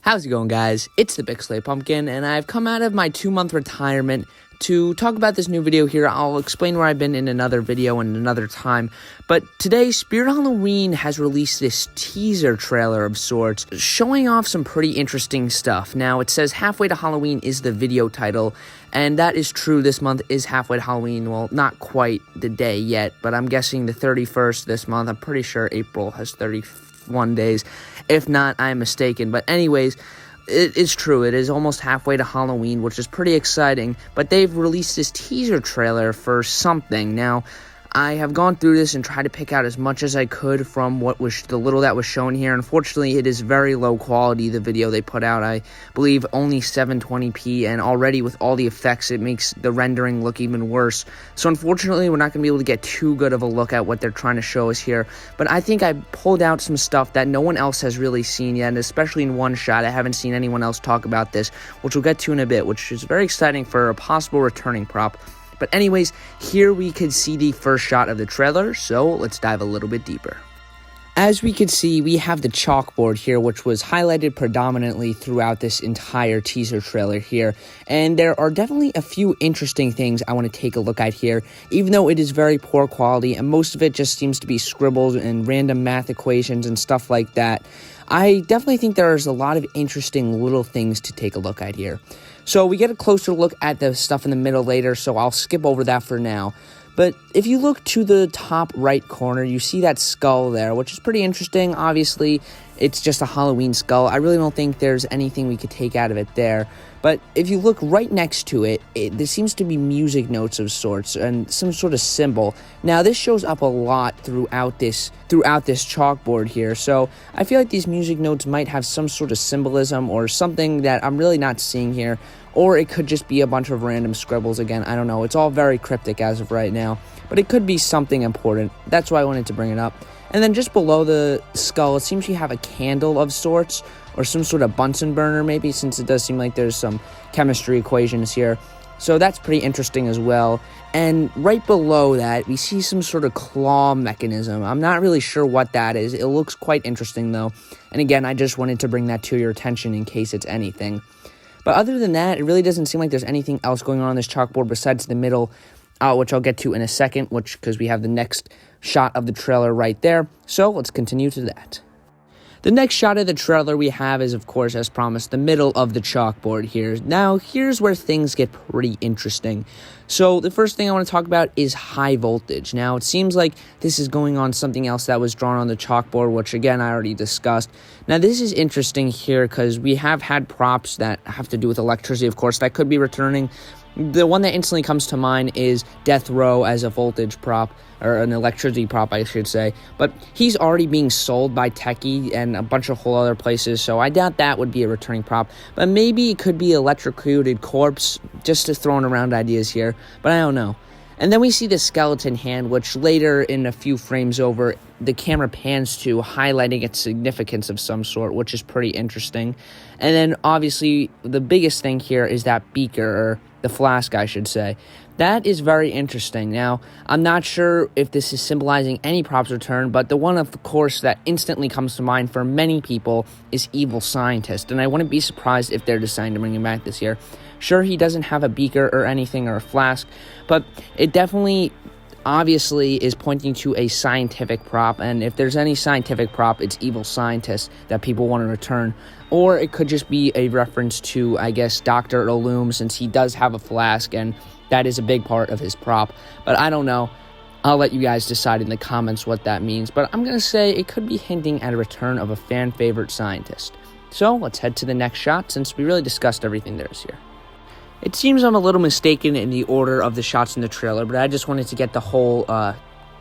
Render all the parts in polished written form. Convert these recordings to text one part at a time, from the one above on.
How's it going, guys? It's the Bixley Pumpkin, and I've come out of my 2-month retirement to talk about this new video here. I'll explain where I've been in another video and another time. But today, Spirit Halloween has released this teaser trailer of sorts, showing off some pretty interesting stuff. Now, it says Halfway to Halloween is the video title, and that is true. This month is halfway to Halloween. Well, not quite the day yet, but I'm guessing the 31st this month. I'm pretty sure April has 31 days. If not, I'm mistaken. But anyways, it is true. It is almost halfway to Halloween, which is pretty exciting. But they've released this teaser trailer for something. Now, I have gone through this and tried to pick out as much as I could from what was the little that was shown here. Unfortunately, it is very low quality, the video they put out. I believe only 720p, and already with all the effects, it makes the rendering look even worse. So unfortunately, we're not going to be able to get too good of a look at what they're trying to show us here. But I think I pulled out some stuff that no one else has really seen yet, and especially in one shot. I haven't seen anyone else talk about this, which we'll get to in a bit, which is very exciting for a possible returning prop. But anyways, here we could see the first shot of the trailer, so let's dive a little bit deeper. As we could see, we have the chalkboard here, which was highlighted predominantly throughout this entire teaser trailer here. And there are definitely a few interesting things I want to take a look at here, even though it is very poor quality, and most of it just seems to be scribbles and random math equations and stuff like that. I definitely think there's a lot of interesting little things to take a look at here. So we get a closer look at the stuff in the middle later, so I'll skip over that for now. But if you look to the top right corner, you see that skull there, which is pretty interesting. Obviously, it's just a Halloween skull. I really don't think there's anything we could take out of it there. But if you look right next to it, there seems to be music notes of sorts and some sort of symbol. Now, this shows up a lot throughout this chalkboard here. So I feel like these music notes might have some sort of symbolism or something that I'm really not seeing here. Or it could just be a bunch of random scribbles again. I don't know. It's all very cryptic as of right now. But it could be something important. That's why I wanted to bring it up. And then just below the skull, it seems you have a candle of sorts, or some sort of Bunsen burner maybe, since it does seem like there's some chemistry equations here. So that's pretty interesting as well. And right below that, we see some sort of claw mechanism. I'm not really sure what that is. It looks quite interesting though. And again, I just wanted to bring that to your attention in case it's anything. But other than that, it really doesn't seem like there's anything else going on this chalkboard besides the middle, which I'll get to in a second, because we have the next shot of the trailer right there. So let's continue to that. The next shot of the trailer we have is, of course, as promised, the middle of the chalkboard here. Now, here's where things get pretty interesting. So, the first thing I want to talk about is high voltage. Now, it seems like this is going on something else that was drawn on the chalkboard, which, again, I already discussed. Now, this is interesting here because we have had props that have to do with electricity, of course, that could be returning. The one that instantly comes to mind is Death Row as a voltage prop, or an electricity prop, I should say. But he's already being sold by Techie and a bunch of whole other places, so I doubt that would be a returning prop. But maybe it could be electrocuted corpse, just to throwing around ideas here, but I don't know. And then we see the skeleton hand, which later in a few frames over, the camera pans to, highlighting its significance of some sort, which is pretty interesting. And then obviously the biggest thing here is that beaker, or the flask, I should say. That is very interesting. Now, I'm not sure if this is symbolizing any props return, but the one, of course, that instantly comes to mind for many people is Evil Scientist, and I wouldn't be surprised if they're deciding to bring him back this year. Sure, he doesn't have a beaker or anything, or a flask, but it definitely obviously is pointing to a scientific prop, and if there's any scientific prop, it's Evil Scientist that people want to return. Or it could just be a reference to, I guess, Dr. Illume, since he does have a flask, and that is a big part of his prop. But I don't know. I'll let you guys decide in the comments what that means. But I'm going to say it could be hinting at a return of a fan-favorite scientist. So let's head to the next shot, since we really discussed everything there is here. It seems I'm a little mistaken in the order of the shots in the trailer, but I just wanted to get the whole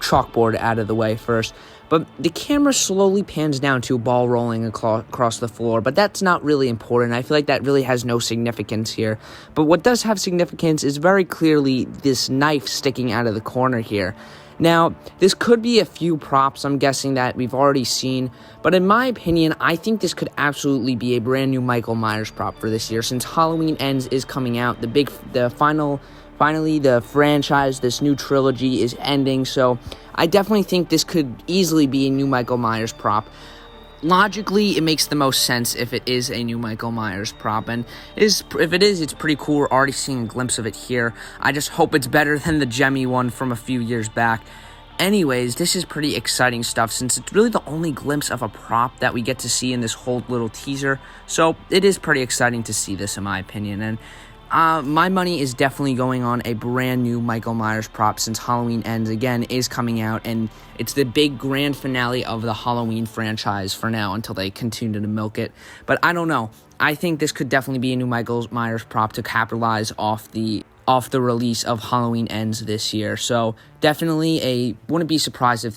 chalkboard out of the way first. But the camera slowly pans down to a ball rolling across the floor, but that's not really important. I feel like that really has no significance here. But what does have significance is very clearly this knife sticking out of the corner here. Now, this could be a few props, I'm guessing, that we've already seen, but in my opinion, I think this could absolutely be a brand new Michael Myers prop for this year, since Halloween Ends is coming out. Finally, the franchise, this new trilogy, is ending, so I definitely think this could easily be a new Michael Myers prop. logically, it makes the most sense if it is a new Michael Myers prop, and if it is, it's pretty cool. We're already seeing a glimpse of it here. I just hope it's better than the Jemmy one from a few years back. Anyways, this is pretty exciting stuff since it's really the only glimpse of a prop that we get to see in this whole little teaser. So it is pretty exciting to see this, in my opinion. And my money is definitely going on a brand new Michael Myers prop since Halloween Ends again is coming out, and it's the big grand finale of the Halloween franchise for now until they continue to milk it. But I don't know. I think this could definitely be a new Michael Myers prop to capitalize off the release of Halloween Ends this year. So definitely wouldn't be surprised if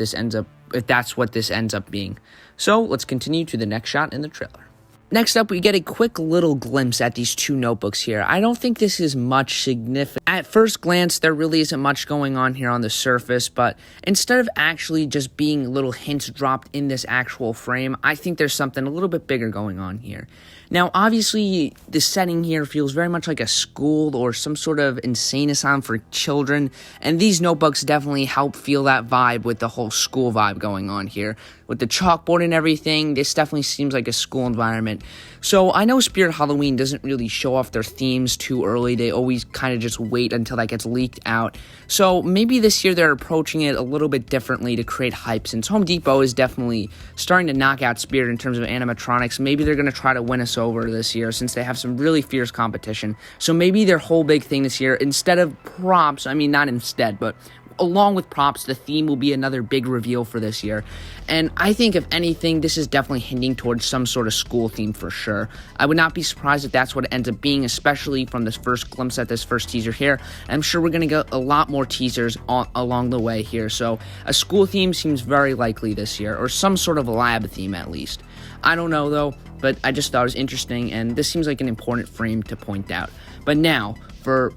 that's what this ends up being. So let's continue to the next shot in the trailer. Next up, we get a quick little glimpse at these two notebooks here. I don't think this is much significant. At first glance, there really isn't much going on here on the surface, but instead of actually just being little hints dropped in this actual frame, I think there's something a little bit bigger going on here. Now, obviously, the setting here feels very much like a school or some sort of insane asylum for children, and these notebooks definitely help feel that vibe with the whole school vibe going on here. With the chalkboard and everything, this definitely seems like a school environment. So I know Spirit Halloween doesn't really show off their themes too early. They always kind of just wait until that gets leaked out. So maybe this year they're approaching it a little bit differently to create hype, since Home Depot is definitely starting to knock out Spirit in terms of animatronics. Maybe they're going to try to win us over this year since they have some really fierce competition. So maybe their whole big thing this year, instead of props, I mean not instead, but along with props, the theme will be another big reveal for this year. And I think, if anything, this is definitely hinting towards some sort of school theme for sure. I would not be surprised if that's what it ends up being, especially from this first glimpse at this first teaser here. I'm sure we're going to get a lot more teasers along the way here. So a school theme seems very likely this year, or some sort of lab theme at least. I don't know though, but I just thought it was interesting, and this seems like an important frame to point out. But now, for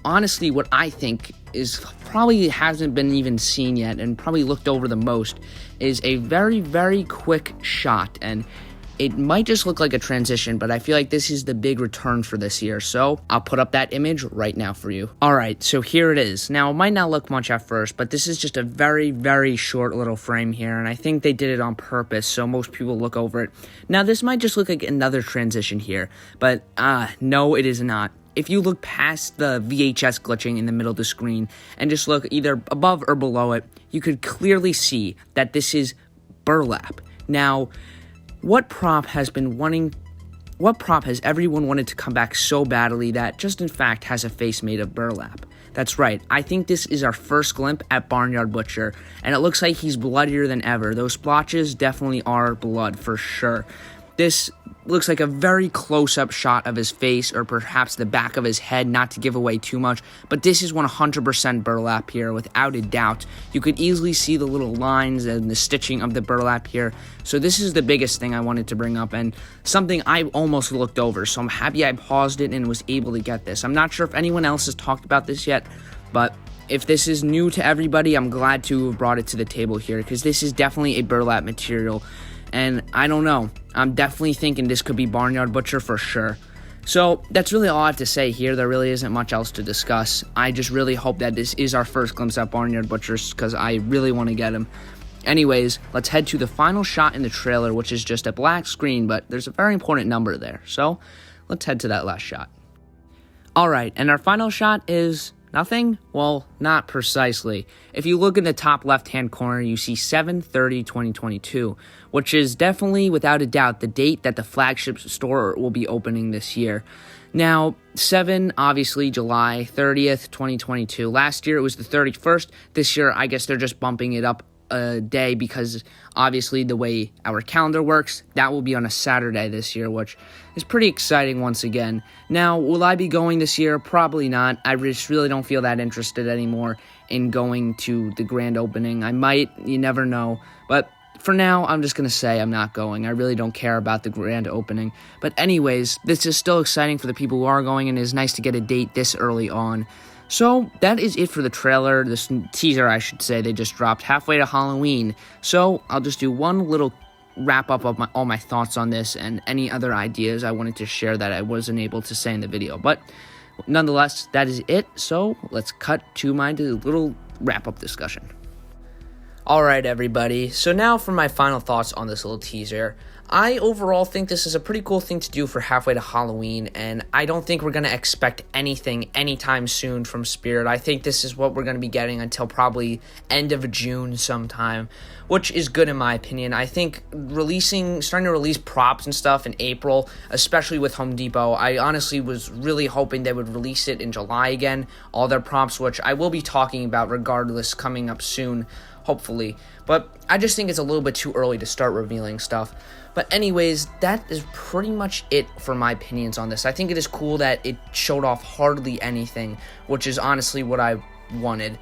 honestly what I think is probably hasn't been even seen yet and probably looked over the most, is a very, very quick shot. And it might just look like a transition, but I feel like this is the big return for this year. So I'll put up that image right now for you. All right, so here it is. Now, it might not look much at first, but this is just a very, very short little frame here, and I think they did it on purpose, so most people look over it. Now, this might just look like another transition here, but no, it is not. If you look past the VHS glitching in the middle of the screen and just look either above or below it, you could clearly see that this is burlap. Now, what prop has everyone wanted to come back so badly that just in fact has a face made of burlap? That's right, I think this is our first glimpse at Barnyard Butcher, and it looks like he's bloodier than ever. Those splotches definitely are blood for sure. This looks like a very close-up shot of his face, or perhaps the back of his head, not to give away too much, but this is 100% burlap here, without a doubt. You could easily see the little lines and the stitching of the burlap here, so this is the biggest thing I wanted to bring up, and something I almost looked over, so I'm happy I paused it and was able to get this. I'm not sure if anyone else has talked about this yet, but if this is new to everybody, I'm glad to have brought it to the table here, because this is definitely a burlap material. And I don't know, I'm definitely thinking this could be Barnyard Butcher for sure. So that's really all I have to say here. There really isn't much else to discuss. I just really hope that this is our first glimpse at Barnyard Butchers, because I really want to get him. Anyways, let's head to the final shot in the trailer, which is just a black screen, but there's a very important number there. So let's head to that last shot. Alright, and our final shot is nothing? Well, not precisely. If you look in the top left-hand corner, you see 7/30/2022, which is definitely, without a doubt, the date that the flagship store will be opening this year. Now, 7, obviously, July 30th, 2022. Last year, it was the 31st. This year, I guess they're just bumping it up a day because, obviously, the way our calendar works, that will be on a Saturday this year, which is pretty exciting once again. Now, will I be going this year? Probably not. I just really don't feel that interested anymore in going to the grand opening. I might, you never know, but for now, I'm just going to say I'm not going. I really don't care about the grand opening. But anyways, this is still exciting for the people who are going, and it is nice to get a date this early on. So that is it for the trailer, this teaser I should say. They just dropped halfway to Halloween. So I'll just do one little wrap up of all my thoughts on this and any other ideas I wanted to share that I wasn't able to say in the video. But nonetheless, that is it. So let's cut to my little wrap up discussion. Alright everybody, so now for my final thoughts on this little teaser. I overall think this is a pretty cool thing to do for halfway to Halloween, and I don't think we're going to expect anything anytime soon from Spirit. I think this is what we're going to be getting until probably end of June sometime, which is good in my opinion. I think starting to release props and stuff in April, especially with Home Depot, I honestly was really hoping they would release it in July again, all their props, which I will be talking about regardless coming up soon, hopefully. But I just think it's a little bit too early to start revealing stuff. But anyways, that is pretty much it for my opinions on this. I think it is cool that it showed off hardly anything, which is honestly what I wanted.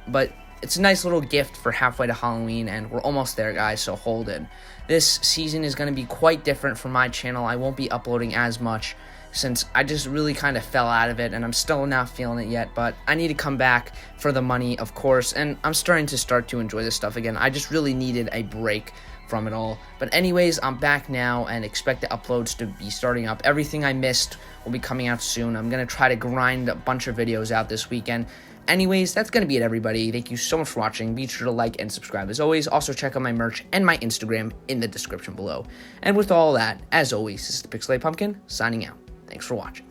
But it's a nice little gift for halfway to Halloween, and we're almost there, guys, so hold it. This season is going to be quite different for my channel. I won't be uploading as much since I just really kind of fell out of it, and I'm still not feeling it yet, but I need to come back for the money, of course, and I'm starting to enjoy this stuff again. I just really needed a break from it all. But anyways, I'm back now and expect the uploads to be starting up. Everything I missed will be coming out soon. I'm going to try to grind a bunch of videos out this weekend. Anyways, that's going to be it, everybody. Thank you so much for watching. Be sure to like and subscribe as always. Also, check out my merch and my Instagram in the description below. And with all that, as always, this is the Pixelated Pumpkin signing out. Thanks for watching.